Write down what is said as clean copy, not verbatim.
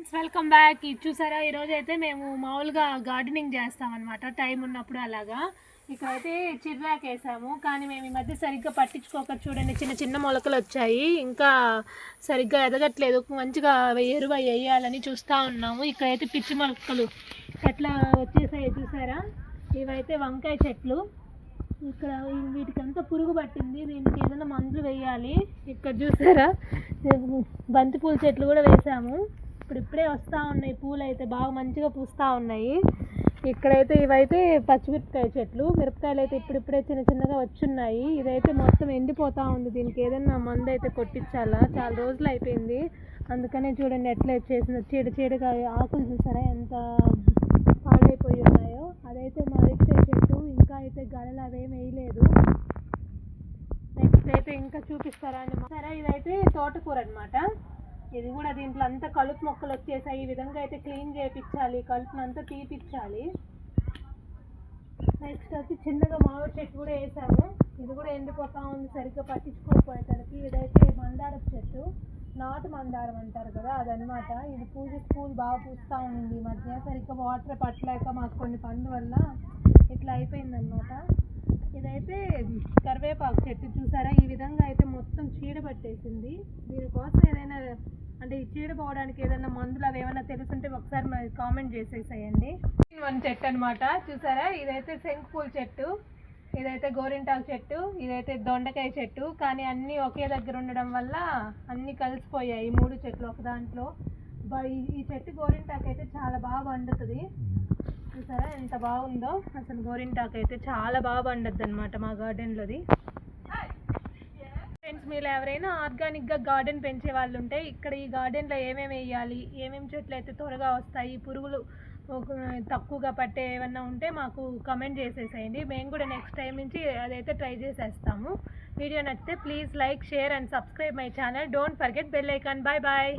Welcome back. ఇది చూసారా, ఈరోజు అయితే మేము మామూలుగా గార్డెనింగ్ చేస్తామన్నమాట టైం ఉన్నప్పుడు. అలాగా ఇక్కడైతే చిర్రాకు వేసాము, కానీ మేము ఈ మధ్య సరిగ్గా పట్టించుకోక చూడండి చిన్న చిన్న మొలకలు వచ్చాయి, ఇంకా సరిగ్గా ఎదగట్లేదు. మంచిగా ఎరువు వేయాలని చూస్తూ ఉన్నాము. ఇక్కడైతే పిచ్చి మొలకలు ఎట్లా వచ్చేసాయి చూసారా. ఇవైతే వంకాయ చెట్లు. ఇక్కడ వీటికంతా పురుగు పట్టింది, దీనికి ఏదైనా మందులు వేయాలి. ఇక్కడ చూసారా బంతిపూల చెట్లు కూడా వేసాము. ఇప్పుడే వస్తూ ఉన్నాయి పూలు, అయితే బాగా మంచిగా పూస్తూ ఉన్నాయి. ఇక్కడైతే ఇవైతే పచ్చిమిరపకాయ చెట్లు, మిరపకాయలు అయితే ఇప్పుడిప్పుడే చిన్న చిన్నగా వచ్చున్నాయి. ఇదైతే మొత్తం ఎండిపోతూ ఉంది, దీనికి ఏదైనా మందు అయితే కొట్టించాలా, చాలా రోజులు అయిపోయింది. అందుకనే చూడండి ఎట్లా వచ్చేసింది, చీడగా ఆకులు చూసారా ఎంత పాడైపోయి ఉన్నాయో. అదైతే మా మిరపకాయ చెట్టు, ఇంకా అయితే గడలు అవేం వేయలేదు. నెక్స్ట్ అయితే ఇంకా చూపిస్తారా అండి. సరే, ఇదైతే తోటకూర అనమాట. ఇది కూడా దీంట్లో అంతా కలుపు మొక్కలు వచ్చేసాయి. ఈ విధంగా అయితే క్లీన్ చేయించాలి, కలుపునంతా తీపిచ్చాలి. నెక్స్ట్ వచ్చి చిన్నగా మామిడి చెట్టు కూడా వేసాము, ఇది కూడా ఎండిపోతా ఉంది సరిగ్గా పట్టించుకోకపోయేసరికి. ఇదైతే మందారం చెట్టు, నాటు మందారం అంటారు కదా, అదనమాట. ఇది పూలు బాగా పూస్తూ ఉంది ఈ మధ్య, సరిగ్గా వాటర్ పట్టలేక మాకు కొన్ని పనుల వల్ల ఇట్లా అయిపోయిందనమాట. ఇదైతే కరివేపాకు చెట్టు చూసారా, ఈ విధంగా అయితే మొత్తం చీడ పట్టేసింది. దీనికోసం ఏదైనా అంటే ఈ చీడ పోవడానికి ఏదైనా మందులు అవి ఏమైనా తెలుసుంటే ఒకసారి మరి కామెంట్ చేసేసేయండి. వన్ చెట్టు అనమాట చూసారా. ఇదైతే శంకుపూల చెట్టు, ఇదైతే గోరింటాకు చెట్టు, ఇదైతే దొండకాయ చెట్టు. కానీ అన్నీ ఒకే దగ్గర ఉండడం వల్ల అన్నీ కలిసిపోయాయి మూడు చెట్లు ఒక దాంట్లో. ఈ చెట్టు గోరింటాకు అయితే చాలా బాగా వండుతుంది చూసారా, ఎంత బాగుందో అసలు. గోరింటాకు అయితే చాలా బాగా పండుద్ది అనమాట మా గార్డెన్లోది. ఫ్రెండ్స్, మీరు ఎవరైనా ఆర్గానిక్గా గార్డెన్ పెంచే వాళ్ళు ఉంటే ఇక్కడ ఈ గార్డెన్లో ఏమేమి వేయాలి, ఏమేమి చెట్లు అయితే త్వరగా వస్తాయి, పురుగులు తక్కువగా పట్టే ఏమన్నా ఉంటే మాకు కమెంట్ చేసేసేయండి. మేము కూడా నెక్స్ట్ టైం నుంచి అదైతే ట్రై చేసేస్తాము. వీడియో నచ్చితే please like, share and subscribe my channel. Don't forget bell icon. Bye bye.